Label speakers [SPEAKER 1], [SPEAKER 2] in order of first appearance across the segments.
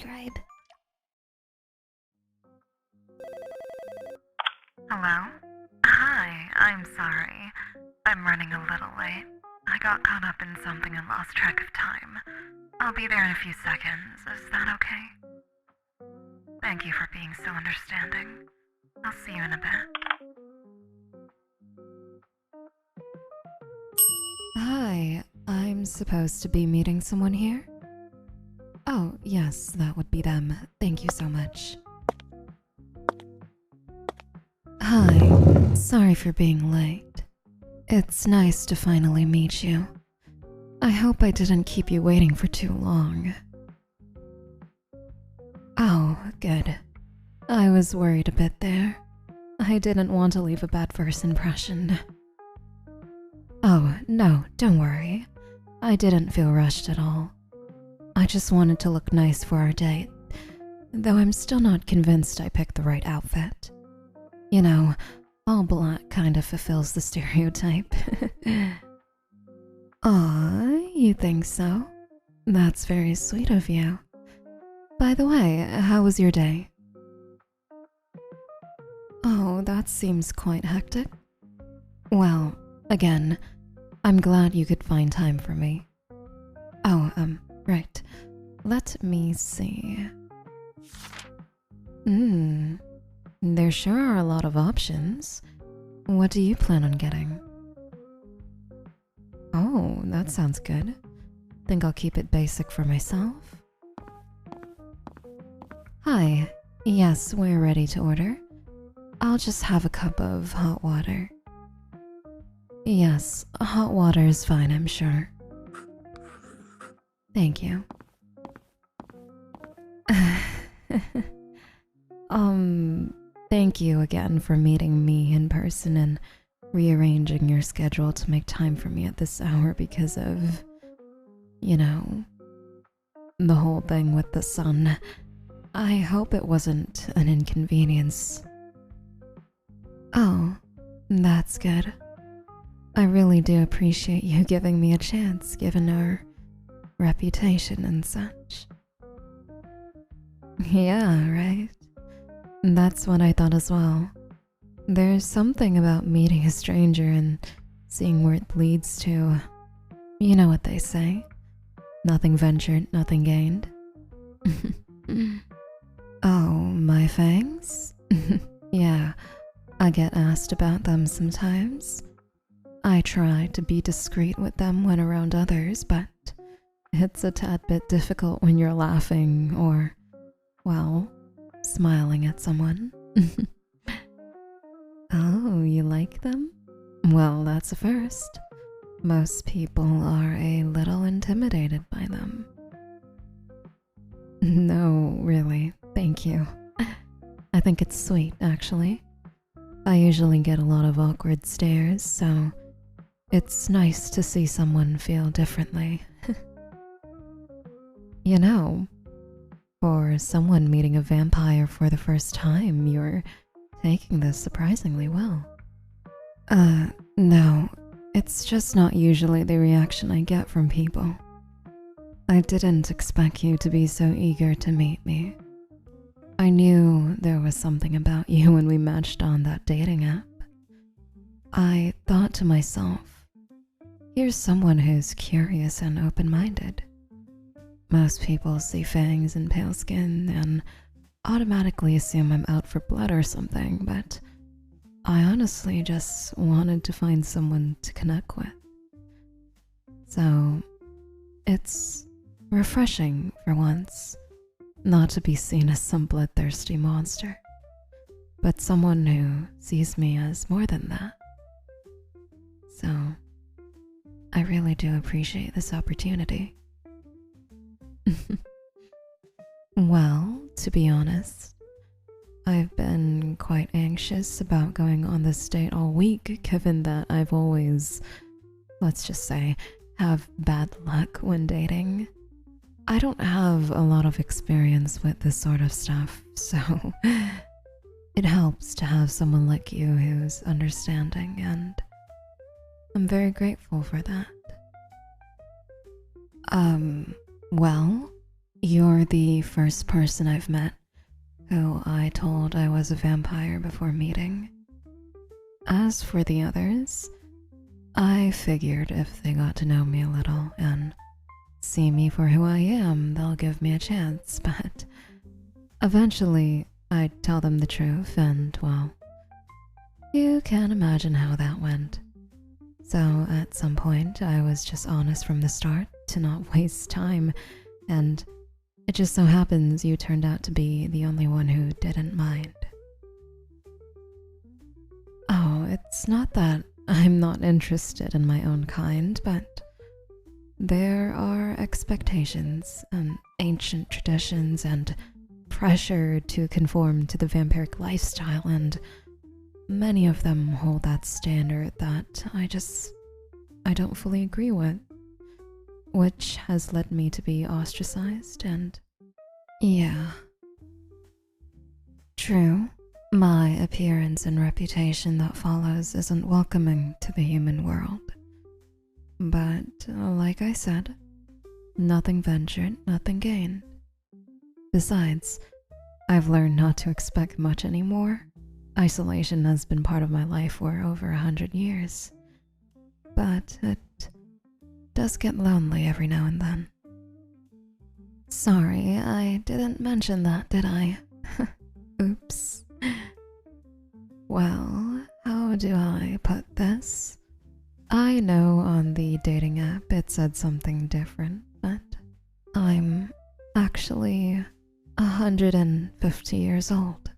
[SPEAKER 1] subscribe.
[SPEAKER 2] Hello? Hi, I'm sorry. I'm running a little late. I got caught up in something and lost track of time. I'll be there in a few seconds. Is that okay? Thank you for being so understanding. I'll see you in a bit.
[SPEAKER 1] Hi, I'm supposed to be meeting someone here? Oh, yes, that would be them. Thank you so much. Hi, sorry for being late. It's nice to finally meet you. I hope I didn't keep you waiting for too long. Oh, good. I was worried a bit there. I didn't want to leave a bad first impression. Oh, no, don't worry. I didn't feel rushed at all. I just wanted to look nice for our date, though I'm still not convinced I picked the right outfit. You know, all black kind of fulfills the stereotype. Aw, you think so? That's very sweet of you. By the way, how was your day? Oh, that seems quite hectic. Well, again, I'm glad you could find time for me. Oh, right. Let me see. There sure are a lot of options. What do you plan on getting? Oh, that sounds good. Think I'll keep it basic for myself. Hi. Yes, we're ready to order. I'll just have a cup of hot water. Yes, hot water is fine, I'm sure. Thank you. Thank you again for meeting me in person and rearranging your schedule to make time for me at this hour because of, you know, the whole thing with the sun. I hope it wasn't an inconvenience. Oh, that's good. I really do appreciate you giving me a chance given our reputation and such. Yeah, right. That's what I thought as well. There's something about meeting a stranger and seeing where it leads to. You know what they say. Nothing ventured, nothing gained. Oh, my fangs? Yeah, I get asked about them sometimes. I try to be discreet with them when around others, but it's a tad bit difficult when you're laughing or, well, smiling at someone. Oh, you like them? Well, that's a first. Most people are a little intimidated by them. No, really, thank you. I think it's sweet, actually. I usually get a lot of awkward stares, so it's nice to see someone feel differently. You know, for someone meeting a vampire for the first time, you're taking this surprisingly well. No, it's just not usually the reaction I get from people. I didn't expect you to be so eager to meet me. I knew there was something about you when we matched on that dating app. I thought to myself, here's someone who's curious and open-minded. Most people see fangs and pale skin and automatically assume I'm out for blood or something, but I honestly just wanted to find someone to connect with. So, it's refreshing for once, not to be seen as some bloodthirsty monster, but someone who sees me as more than that. So, I really do appreciate this opportunity. Well, to be honest, I've been quite anxious about going on this date all week, given that I've always, let's just say, have bad luck when dating. I don't have a lot of experience with this sort of stuff, so it helps to have someone like you who's understanding, and I'm very grateful for that. Well, You're the first person I've met who I told I was a vampire before meeting. As for the others, I figured if they got to know me a little and see me for who I am, they'll give me a chance, but eventually I'd tell them the truth and, well, you can imagine how that went. So at some point, I was just honest from the start to not waste time, and it just so happens you turned out to be the only one who didn't mind. Oh, it's not that I'm not interested in my own kind, but there are expectations and ancient traditions and pressure to conform to the vampiric lifestyle, and many of them hold that standard that I don't fully agree with, which has led me to be ostracized and yeah. True, my appearance and reputation that follows isn't welcoming to the human world. But like I said, nothing ventured, nothing gained. Besides, I've learned not to expect much anymore. Isolation has been part of my life for over 100 years. But it does get lonely every now and then. Sorry, I didn't mention that, did I? Oops. Well, how do I put this? I know on the dating app it said something different, but I'm actually 150 years old.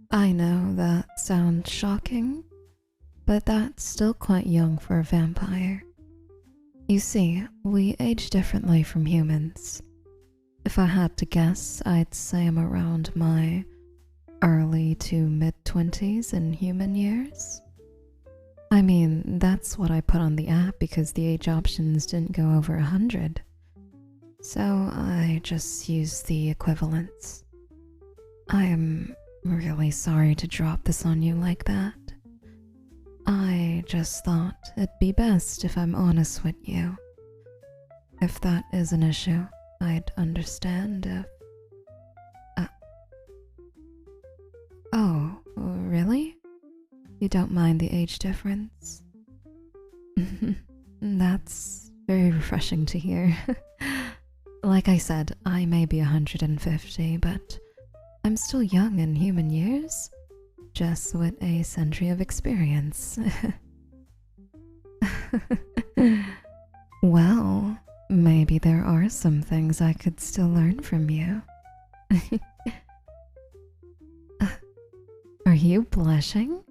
[SPEAKER 1] I know that sounds shocking, but that's still quite young for a vampire. You see, we age differently from humans. If I had to guess, I'd say I'm around my early to mid-20s in human years. I mean, that's what I put on the app because the age options didn't go over 100. So I just used the equivalents. I am really sorry to drop this on you like that. I just thought it'd be best if I'm honest with you. If that is an issue, I'd understand if... Oh, really? You don't mind the age difference? That's very refreshing to hear. Like I said, I may be 150, but I'm still young in human years, just with a century of experience. Well, maybe there are some things I could still learn from you. Are you blushing?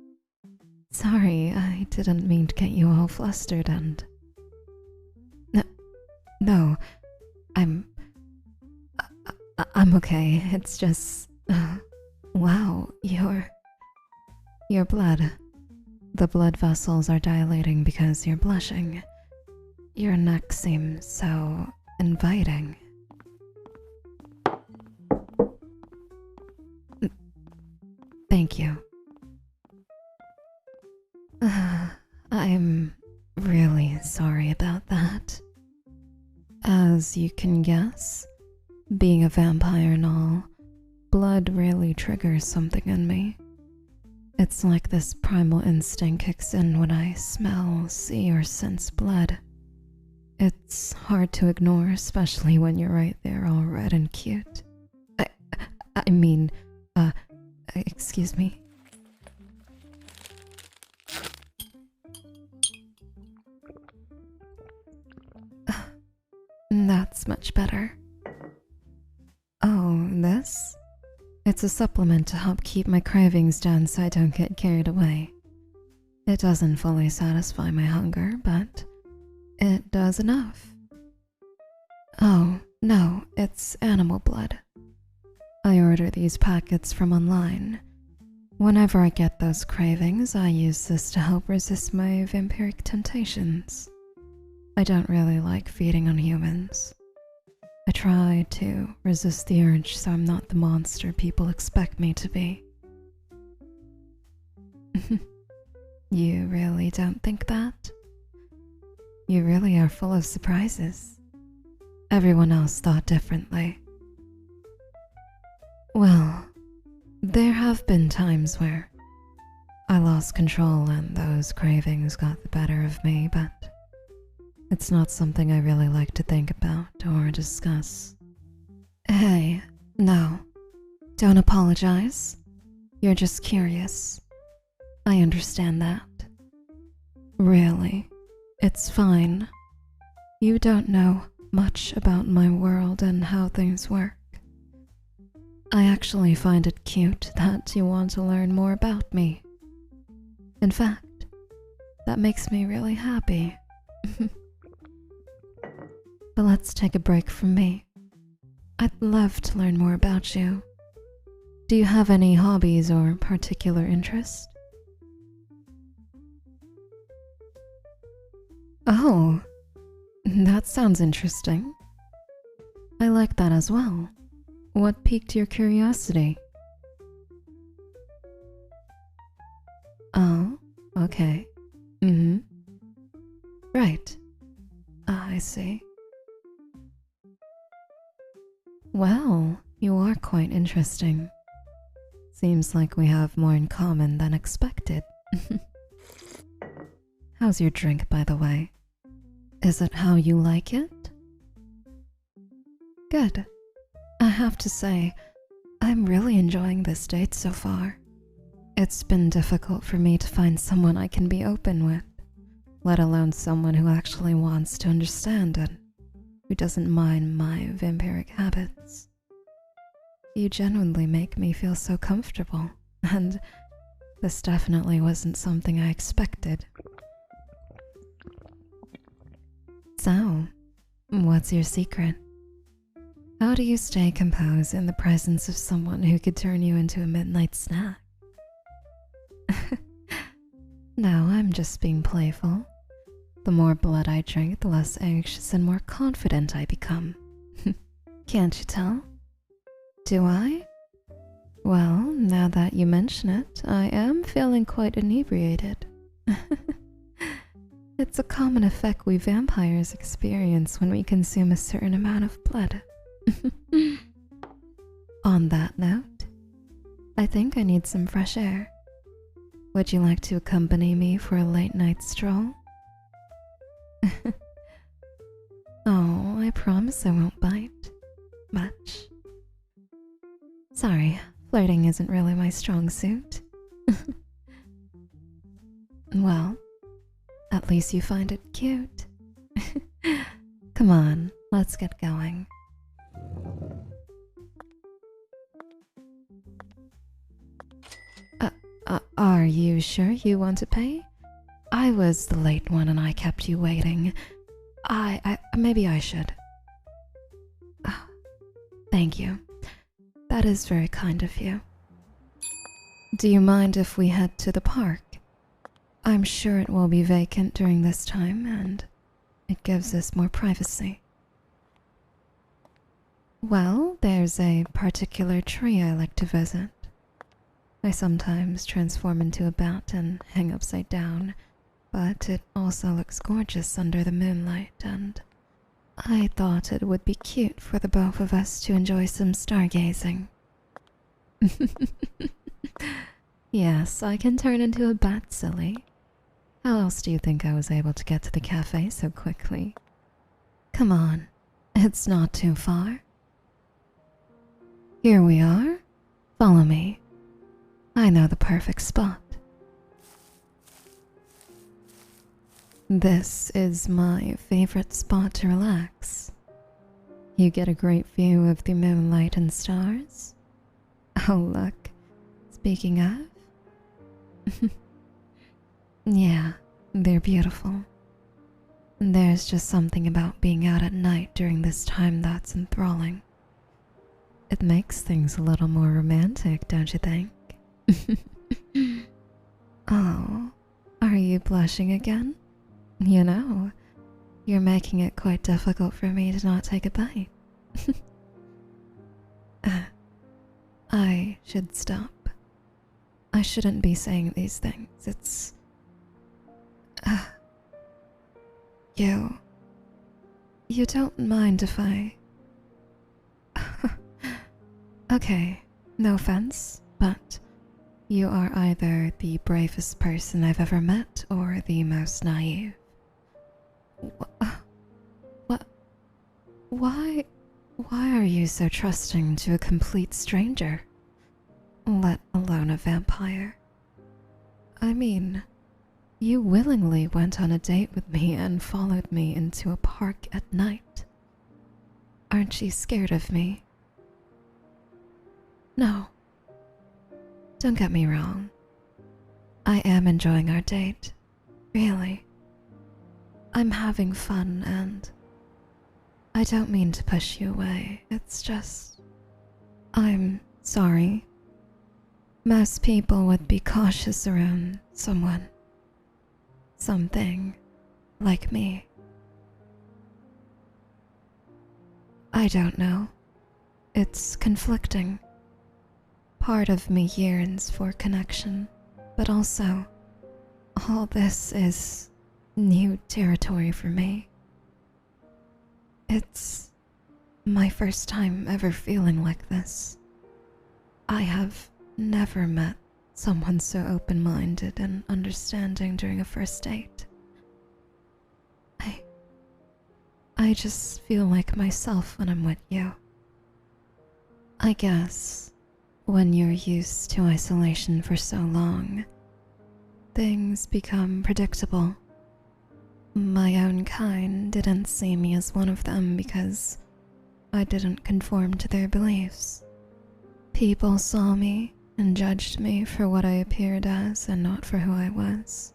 [SPEAKER 1] Sorry, I didn't mean to get you all flustered and... No, I'm okay. It's just... wow, your blood. The blood vessels are dilating because you're blushing. Your neck seems so inviting. Thank you. I'm really sorry about that. As you can guess, being a vampire and all, blood really triggers something in me. It's like this primal instinct kicks in when I smell, see, or sense blood. It's hard to ignore, especially when you're right there all red and cute. I mean, excuse me. That's much better. Oh, this? It's a supplement to help keep my cravings down so I don't get carried away. It doesn't fully satisfy my hunger, but it does enough. Oh, no, it's animal blood. I order these packets from online. Whenever I get those cravings, I use this to help resist my vampiric temptations. I don't really like feeding on humans. I try to resist the urge so I'm not the monster people expect me to be. You really don't think that? You really are full of surprises. everyone else thought differently. Well, there have been times where I lost control and those cravings got the better of me, but it's not something I really like to think about or discuss. Hey, no, don't apologize. You're just curious. I understand that. Really, it's fine. You don't know much about my world and how things work. I actually find it cute that you want to learn more about me. In fact, that makes me really happy. But let's take a break from me. I'd love to learn more about you. Do you have any hobbies or particular interests? Oh, that sounds interesting. I like that as well. What piqued your curiosity? Oh, okay. Right. I see. Well, you are quite interesting. Seems like we have more in common than expected. How's your drink, by the way? Is it how you like it? Good. I have to say, I'm really enjoying this date so far. It's been difficult for me to find someone I can be open with, let alone someone who actually wants to understand and who doesn't mind my vampiric habits. You genuinely make me feel so comfortable, and this definitely wasn't something I expected. So, what's your secret? How do you stay composed in the presence of someone who could turn you into a midnight snack? No, I'm just being playful. The more blood I drink, the less anxious and more confident I become. Can't you tell? Do I? Well, now that you mention it, I am feeling quite inebriated. It's a common effect we vampires experience when we consume a certain amount of blood. On that note, I think I need some fresh air. Would you like to accompany me for a late night stroll? Oh, I promise I won't bite much. Sorry, flirting isn't really my strong suit. Well, at least you find it cute. Come on, let's get going. Are you sure you want to pay? I was the late one and I kept you waiting. Maybe I should. Oh, thank you. That is very kind of you. Do you mind if we head to the park? I'm sure it will be vacant during this time and it gives us more privacy. Well, there's a particular tree I like to visit. I sometimes transform into a bat and hang upside down, but it also looks gorgeous under the moonlight, and I thought it would be cute for the both of us to enjoy some stargazing. Yes, I can turn into a bat, silly. How else do you think I was able to get to the cafe so quickly? Come on, it's not too far. Here we are. Follow me. I know the perfect spot. This is my favorite spot to relax. You get a great view of the moonlight and stars. Oh, look. Speaking of... Yeah, they're beautiful. There's just something about being out at night during this time that's enthralling. It makes things a little more romantic, don't you think? Oh, are you blushing again? You know, you're making it quite difficult for me to not take a bite. I should stop. I shouldn't be saying these things. It's... You don't mind if I... Okay, no offense, but you are either the bravest person I've ever met or the most naive. What? Why are you so trusting to a complete stranger? Let alone a vampire. I mean, you willingly went on a date with me and followed me into a park at night. Aren't you scared of me? No. Don't get me wrong. I am enjoying our date. Really. I'm having fun and I don't mean to push you away. It's just... I'm sorry. Most people would be cautious around someone. Something like me. I don't know. It's conflicting. Part of me yearns for connection, but also, all this is new territory for me. It's my first time ever feeling like this. I have never met someone so open-minded and understanding during a first date. I just feel like myself when I'm with you. I guess when you're used to isolation for so long, things become predictable. My own kind didn't see me as one of them because I didn't conform to their beliefs. People saw me and judged me for what I appeared as and not for who I was.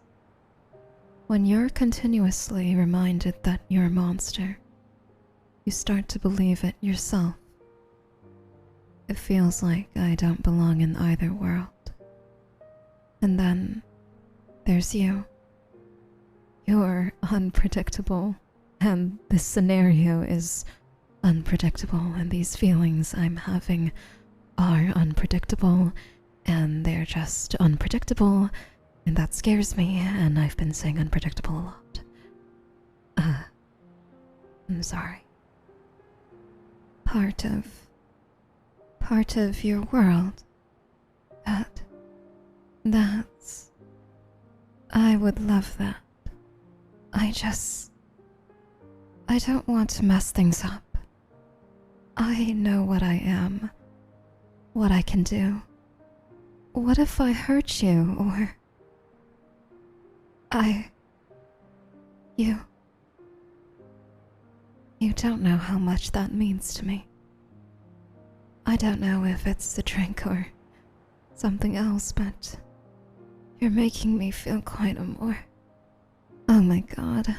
[SPEAKER 1] When you're continuously reminded that you're a monster, you start to believe it yourself. It feels like I don't belong in either world. And then there's you. You're unpredictable, and this scenario is unpredictable, and these feelings I'm having are unpredictable, and they're just unpredictable, and that scares me, and I've been saying unpredictable a lot. I'm sorry. Part of your world. That's... I would love that. I don't want to mess things up. I know what I am, what I can do. What if I hurt you, or... You don't know how much that means to me. I don't know if it's the drink or something else, but you're making me feel quite a more... Oh my god.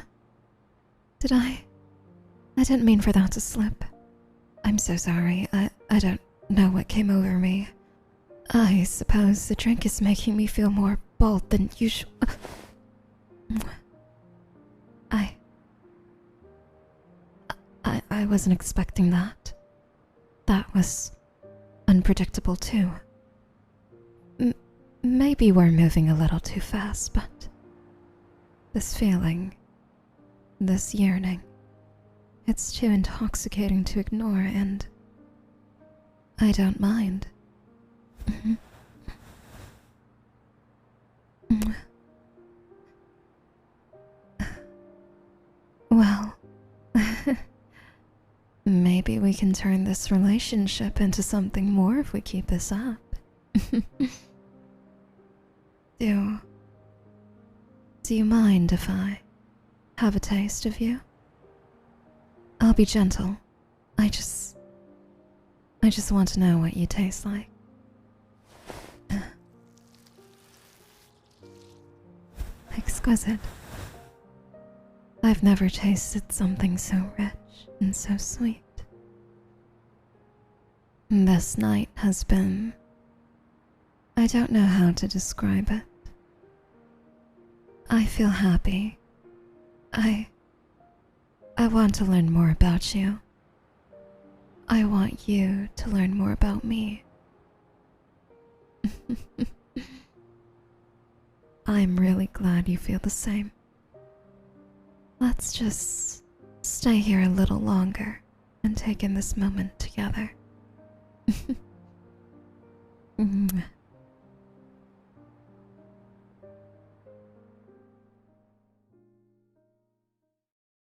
[SPEAKER 1] I didn't mean for that to slip. I'm so sorry. I don't know what came over me. I suppose the drink is making me feel more bold than usual. I wasn't expecting that. That was unpredictable too. Maybe we're moving a little too fast, but this feeling, this yearning, it's too intoxicating to ignore, and I don't mind. Well, maybe we can turn this relationship into something more if we keep this up. Do you mind if I have a taste of you? I'll be gentle. I just want to know what you taste like. Exquisite. I've never tasted something so rich and so sweet. This night has been... I don't know how to describe it. I feel happy. I want to learn more about you. I want you to learn more about me. I'm really glad you feel the same. Let's just stay here a little longer and take in this moment together.